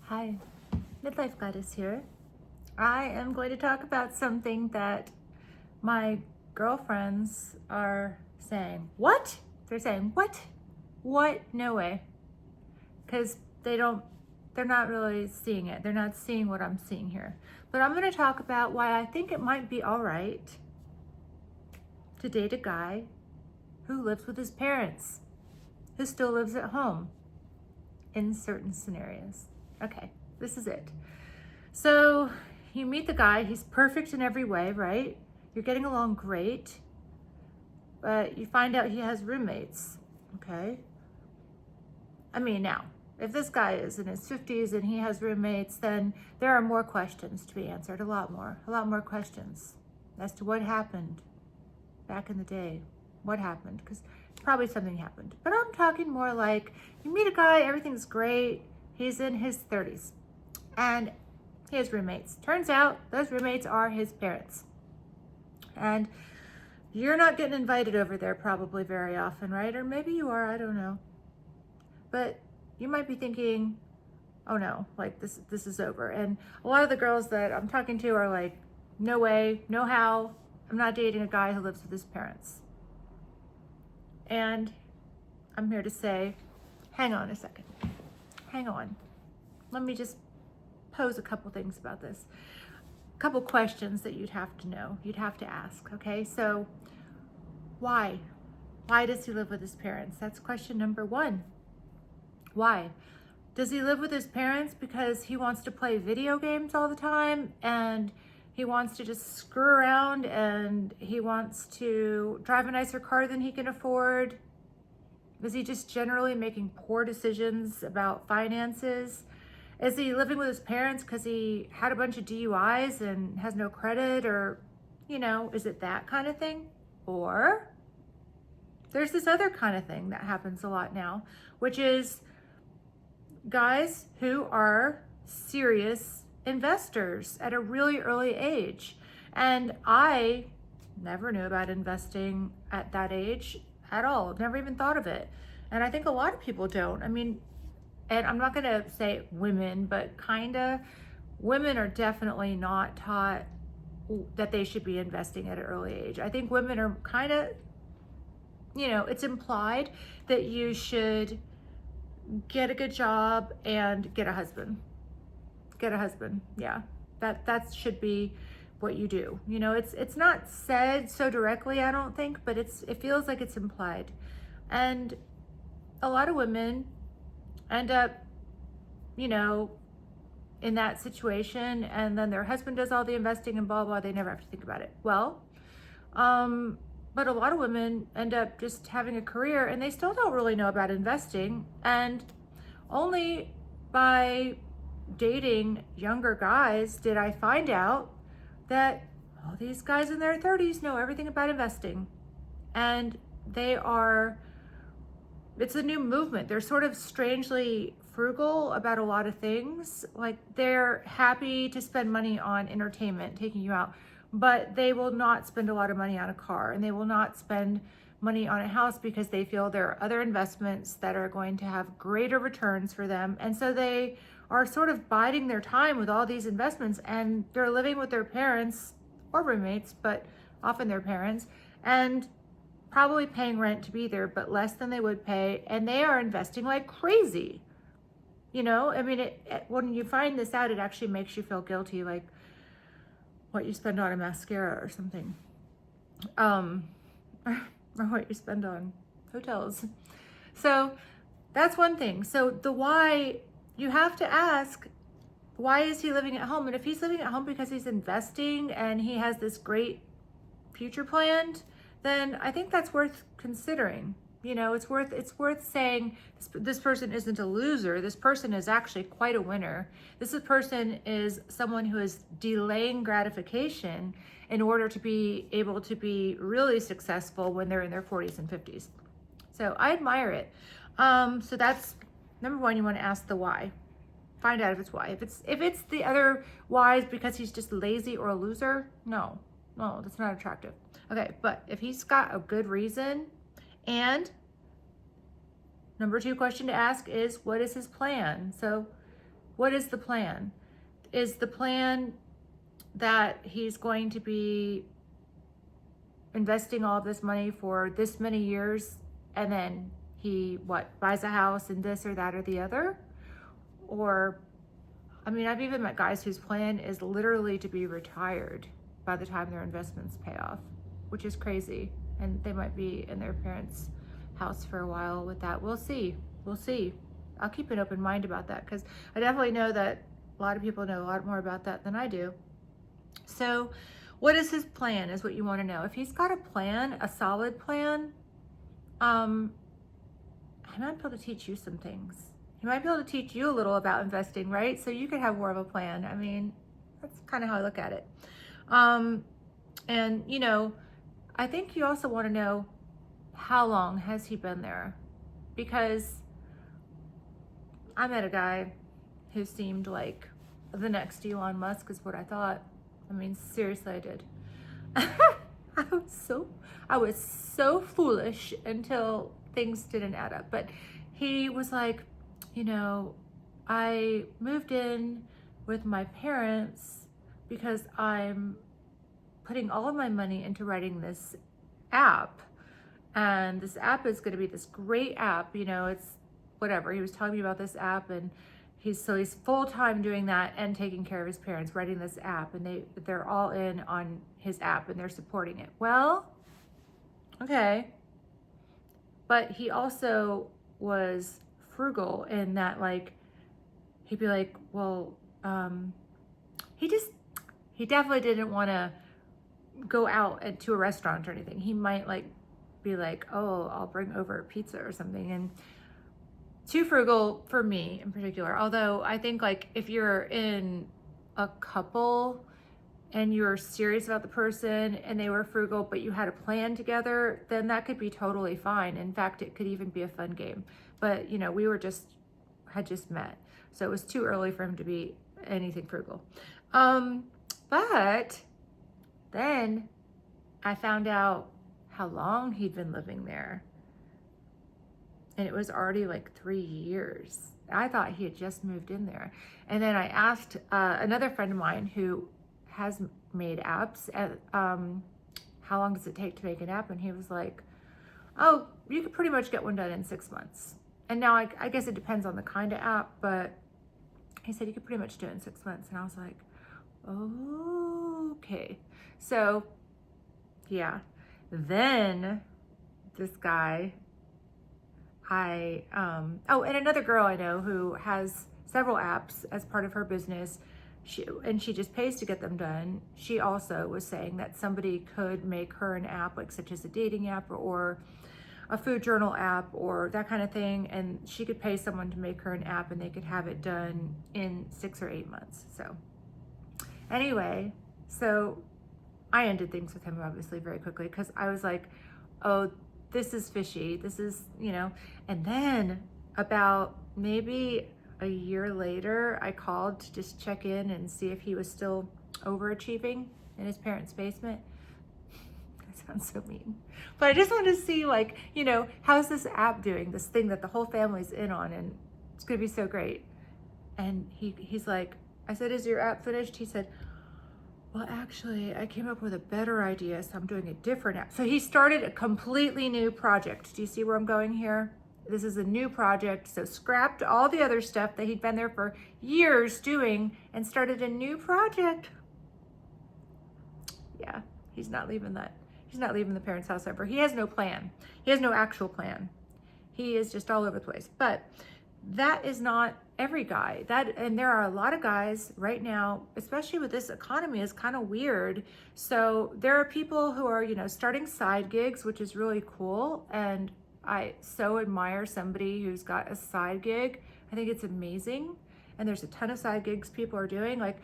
Hi, Midlife Goddess here. I am going to talk about something that my girlfriends are saying. What? They're saying, what? What? No way. Because they're not really seeing it. They're not seeing what I'm seeing here. But I'm going to talk about why I think it might be all right to date a guy who lives with his parents, who still lives at home in certain scenarios. Okay, this is it. So you meet the guy, he's perfect in every way, right? You're getting along great, but you find out he has roommates, okay? I mean, now, if this guy is in his 50s and he has roommates, then there are more questions to be answered, a lot more questions as to what happened back in the day. What happened? Because probably something happened. But I'm talking more like you meet a guy, everything's great, he's in his 30s, and he has roommates. Turns out those roommates are his parents. And you're not getting invited over there probably very often, right? Or maybe you are, I don't know. But you might be thinking, oh no, like this is over. And a lot of the girls that I'm talking to are like, no way, no how. I'm not dating a guy who lives with his parents. And I'm here to say, hang on a second. Hang on. Let me just pose a couple things about this. A couple questions that you'd have to know, you'd have to ask, okay? So why? Why does he live with his parents? That's question number one. Why? Does he live with his parents because he wants to play video games all the time and he wants to just screw around and he wants to drive a nicer car than he can afford? Is he just generally making poor decisions about finances? Is he living with his parents because he had a bunch of DUIs and has no credit? Or, is it that kind of thing? Or there's this other kind of thing that happens a lot now, which is guys who are serious investors at a really early age. And I never knew about investing at that age at all. Never even thought of it. And I think a lot of people don't. I mean, and I'm not going to say women, but women are definitely not taught that they should be investing at an early age. I think women are it's implied that you should get a good job and get a husband. Yeah. That should be what you do. It's not said so directly, I don't think, but it feels like it's implied. And a lot of women end up, in that situation, and then their husband does all the investing and blah, blah, they never have to think about it. Well, but a lot of women end up just having a career and they still don't really know about investing. And only by dating younger guys did I find out that all these guys in their 30s know everything about investing. And it's a new movement. They're sort of strangely frugal about a lot of things. Like they're happy to spend money on entertainment, taking you out, but they will not spend a lot of money on a car, and they will not spend money on a house because they feel there are other investments that are going to have greater returns for them. And so they are sort of biding their time with all these investments, and they're living with their parents or roommates, but often their parents, and probably paying rent to be there, but less than they would pay. And they are investing like crazy. I mean, when you find this out, it actually makes you feel guilty, like what you spend on a mascara or something. Or what you spend on hotels. So that's one thing. So the why, you have to ask, why is he living at home? And if he's living at home because he's investing and he has this great future planned, then I think that's worth considering. It's worth saying this person isn't a loser. This person is actually quite a winner. Person is someone who is delaying gratification in order to be able to be really successful when they're in their 40s and 50s. So I admire it. So that's number one. You want to ask the why. Find out if it's why. If it's the other why is because he's just lazy or a loser, no, that's not attractive. Okay, but if he's got a good reason, and number two question to ask is, what is his plan? So what is the plan? Is the plan that he's going to be investing all of this money for this many years and then he buys a house and this or that or the other? Or, I mean, I've even met guys whose plan is literally to be retired by the time their investments pay off, which is crazy. And they might be in their parents' house for a while with that. We'll see. I'll keep an open mind about that, because I definitely know that a lot of people know a lot more about that than I do. So what is his plan is what you want to know. If he's got a plan, a solid plan, I might be able to teach you some things. He might be able to teach you a little about investing, right? So you could have more of a plan. I mean, that's kind of how I look at it. And, you know, I think you also want to know, how long has he been there? Because I met a guy who seemed like the next Elon Musk, is what I thought. I mean, seriously, I did. I was so foolish until things didn't add up. But he was like, you know, I moved in with my parents because I'm putting all of my money into writing this app. And this app is going to be this great app, you know, it's whatever. He was telling me about this app, and he's full-time doing that and taking care of his parents, writing this app, and they're all in on his app and they're supporting it. Well, okay. But he also was frugal in that, like, he'd be like, well, he definitely didn't want to go out to a restaurant or anything. He might be like, oh, I'll bring over a pizza or something. And too frugal for me in particular. Although I think, like, if you're in a couple and you're serious about the person and they were frugal, but you had a plan together, then that could be totally fine. In fact, it could even be a fun game. But, you know, we had just met. So it was too early for him to be anything frugal. But then I found out how long he'd been living there. And it was already like 3 years. I thought he had just moved in there. And then I asked another friend of mine who has made apps, how long does it take to make an app? And he was like, oh, you could pretty much get one done in 6 months. And now I guess it depends on the kind of app, but he said you could pretty much do it in 6 months. And I was like, okay. So yeah, then this guy, and another girl I know who has several apps as part of her business, she just pays to get them done. She also was saying that somebody could make her an app, like such as a dating app or a food journal app or that kind of thing, and she could pay someone to make her an app and they could have it done in 6 or 8 months. So anyway, so I ended things with him obviously very quickly, because I was like, oh, this is fishy. This is, you know. And then about maybe a year later, I called to just check in and see if he was still overachieving in his parents' basement. That sounds so mean. But I just wanted to see, like, you know, how's this app doing? This thing that the whole family's in on, and it's gonna be so great. And he's like, I said, is your app finished? He said, well, actually, I came up with a better idea, so I'm doing a different app. So he started a completely new project. Do you see where I'm going here? This is a new project, so scrapped all the other stuff that he'd been there for years doing and started a new project. Yeah, he's not leaving the parents' house ever. He has no plan. He has no actual plan. He is just all over the place. But that is not every guy. And there are a lot of guys right now, especially with this economy, is kind of weird. So there are people who are, you know, starting side gigs, which is really cool. And I so admire somebody who's got a side gig. I think it's amazing. And there's a ton of side gigs people are doing. Like,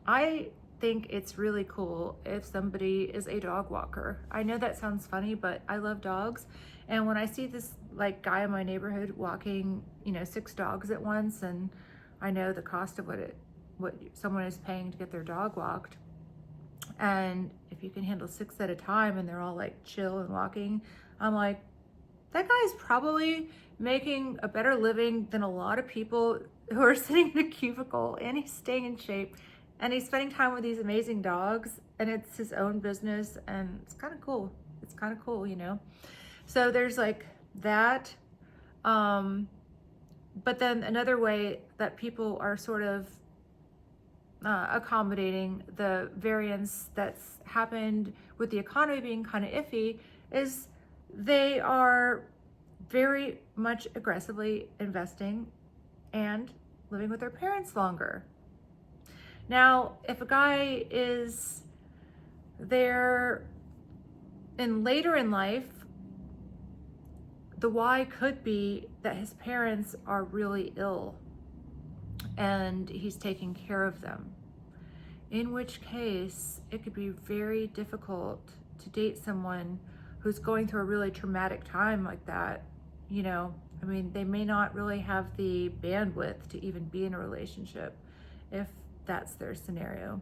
I think it's really cool if somebody is a dog walker. I know that sounds funny, but I love dogs. And when I see this, like, guy in my neighborhood walking, you know, 6 dogs at once, and I know the cost of what someone is paying to get their dog walked, and if you can handle 6 at a time and they're all like chill and walking, I'm like, that guy's probably making a better living than a lot of people who are sitting in a cubicle, and he's staying in shape, and he's spending time with these amazing dogs, and it's his own business, and it's kind of cool. It's kind of cool, you know? So there's like that. But then another way that people are sort of accommodating the variance that's happened with the economy being kind of iffy is they are very much aggressively investing and living with their parents longer. Now, if a guy is there and later in life, the why could be that his parents are really ill and he's taking care of them. In which case, it could be very difficult to date someone who's going through a really traumatic time like that. You know, I mean, they may not really have the bandwidth to even be in a relationship if that's their scenario.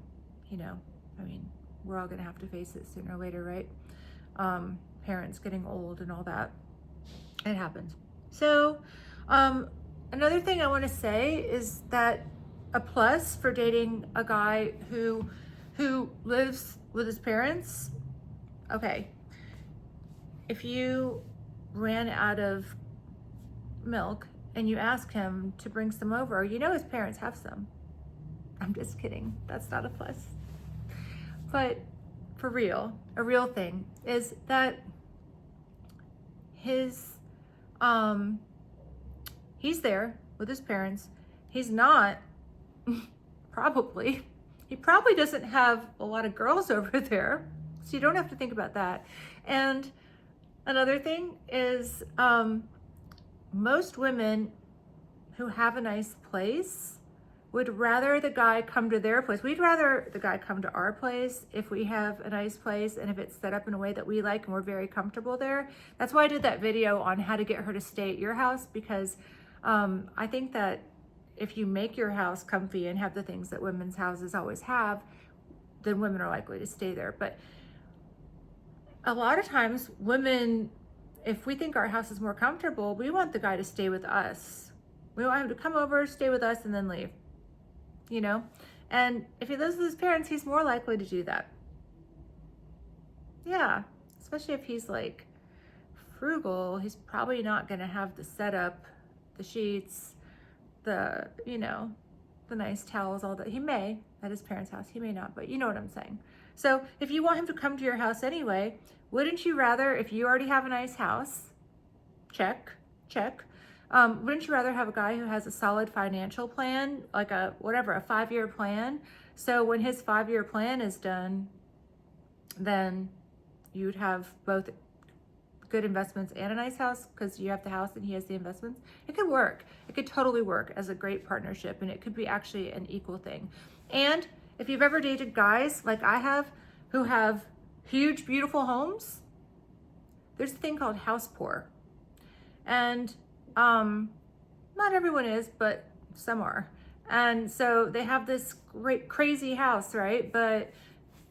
You know, I mean, we're all gonna have to face it sooner or later, right? Parents getting old and all that. It happens. So, another thing I want to say is that a plus for dating a guy who lives with his parents, okay, if you ran out of milk and you ask him to bring some over, you know his parents have some. I'm just kidding. That's not a plus. But for real, a real thing is that he's there with his parents. He's not he probably doesn't have a lot of girls over there, so you don't have to think about that. And another thing is most women who have a nice place would rather the guy come to their place. We'd rather the guy come to our place if we have a nice place and if it's set up in a way that we like and we're very comfortable there. That's why I did that video on how to get her to stay at your house, because I think that if you make your house comfy and have the things that women's houses always have, then women are likely to stay there. But a lot of times women, if we think our house is more comfortable, we want the guy to stay with us. We want him to come over, stay with us, and then leave. You know? And if he lives with his parents, he's more likely to do that. Yeah, especially if he's like frugal, he's probably not gonna have the setup, the sheets, the, you know, the nice towels, all that. He may at his parents' house, he may not, but you know what I'm saying. So if you want him to come to your house anyway, wouldn't you rather, if you already have a nice house, check, wouldn't you rather have a guy who has a solid financial plan, like a 5-year plan? So when his 5-year plan is done, then you'd have both good investments and a nice house because you have the house and he has the investments. It could work. It could totally work as a great partnership, and it could be actually an equal thing. And if you've ever dated guys like I have who have huge, beautiful homes, there's a thing called house poor. And not everyone is, but some are. And so they have this great, crazy house, right? But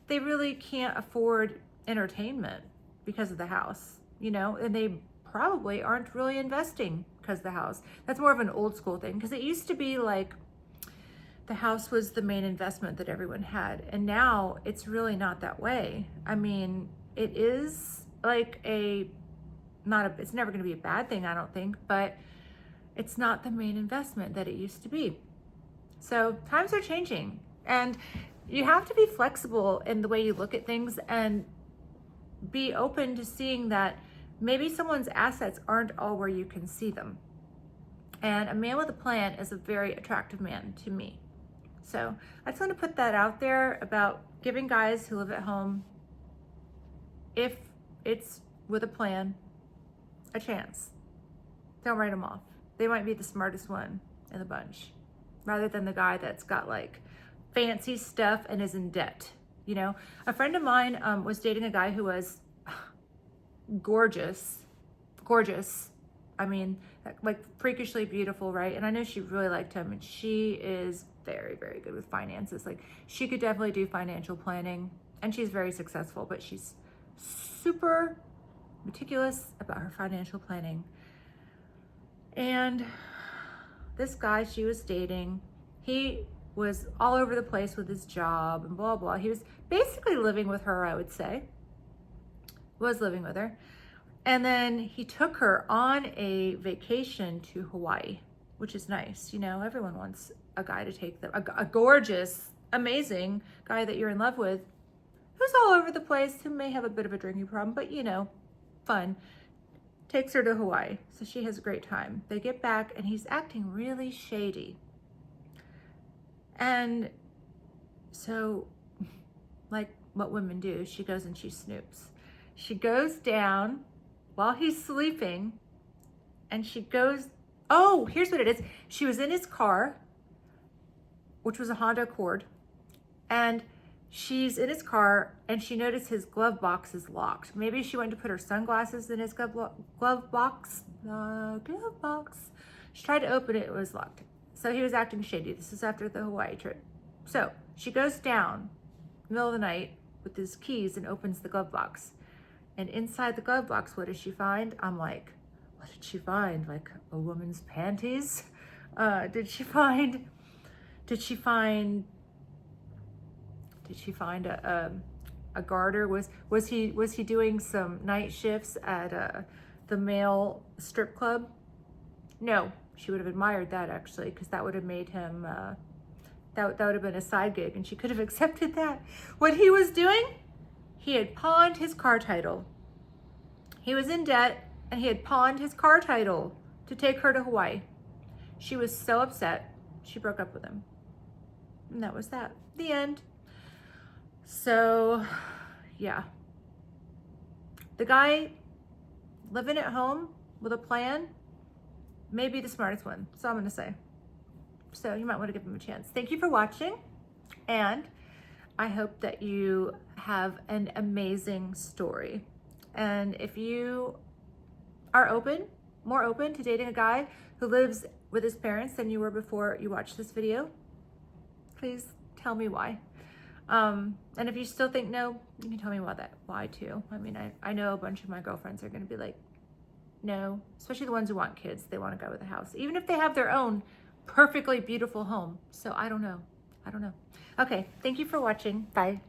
they really can't afford entertainment because of the house, you know, and they probably aren't really investing because of the house. That's more of an old school thing, because it used to be like the house was the main investment that everyone had. And now it's really not that way. I mean, it is like it's never going to be a bad thing, I don't think, but it's not the main investment that it used to be. So times are changing, and you have to be flexible in the way you look at things and be open to seeing that maybe someone's assets aren't all where you can see them. And a man with a plan is a very attractive man to me. So I just want to put that out there about giving guys who live at home, if it's with a plan, a chance. Don't write them off. They might be the smartest one in the bunch, rather than the guy that's got like fancy stuff and is in debt. You know, a friend of mine was dating a guy who was gorgeous. I mean, like freakishly beautiful, right? And I know she really liked him, and she is very, very good with finances. Like, she could definitely do financial planning, and she's very successful, but she's super meticulous about her financial planning. And this guy she was dating, he was all over the place with his job and blah, blah. He was basically living with her, I would say. Was living with her. And then he took her on a vacation to Hawaii, which is nice. You know, everyone wants a guy to take them, a gorgeous, amazing guy that you're in love with, who's all over the place, who may have a bit of a drinking problem, but you know, fun. Takes her to Hawaii, so she has a great time. They get back and he's acting really shady. And so, like what women do, she goes and she snoops. She goes down while he's sleeping, and she goes, oh, here's what it is. She was in his car, which was a Honda Accord, and she's in his car and she noticed his glove box is locked. Maybe she went to put her sunglasses in his glove box. She tried to open it, it was locked. So he was acting shady. This is after the Hawaii trip. So she goes down in the middle of the night with his keys and opens the glove box. And inside the glove box, what does she find? I'm like, what did she find? Like a woman's panties? Did she find a garter? Was he doing some night shifts at the male strip club? No, she would have admired that actually, because that would have made him that would have been a side gig, and she could have accepted that. What he was doing? He had pawned his car title. He was in debt, and he had pawned his car title to take her to Hawaii. She was so upset, she broke up with him. And that was that. The end. So, yeah. The guy living at home with a plan may be the smartest one. So I'm going to say. So you might want to give him a chance. Thank you for watching. And I hope that you have an amazing story. And if you are more open to dating a guy who lives with his parents than you were before you watched this video, please tell me why. And if you still think no, you can tell me why too. I mean, I know a bunch of my girlfriends are going to be like, no, especially the ones who want kids. They want to go with a house, even if they have their own perfectly beautiful home. So I don't know. Okay. Thank you for watching. Bye.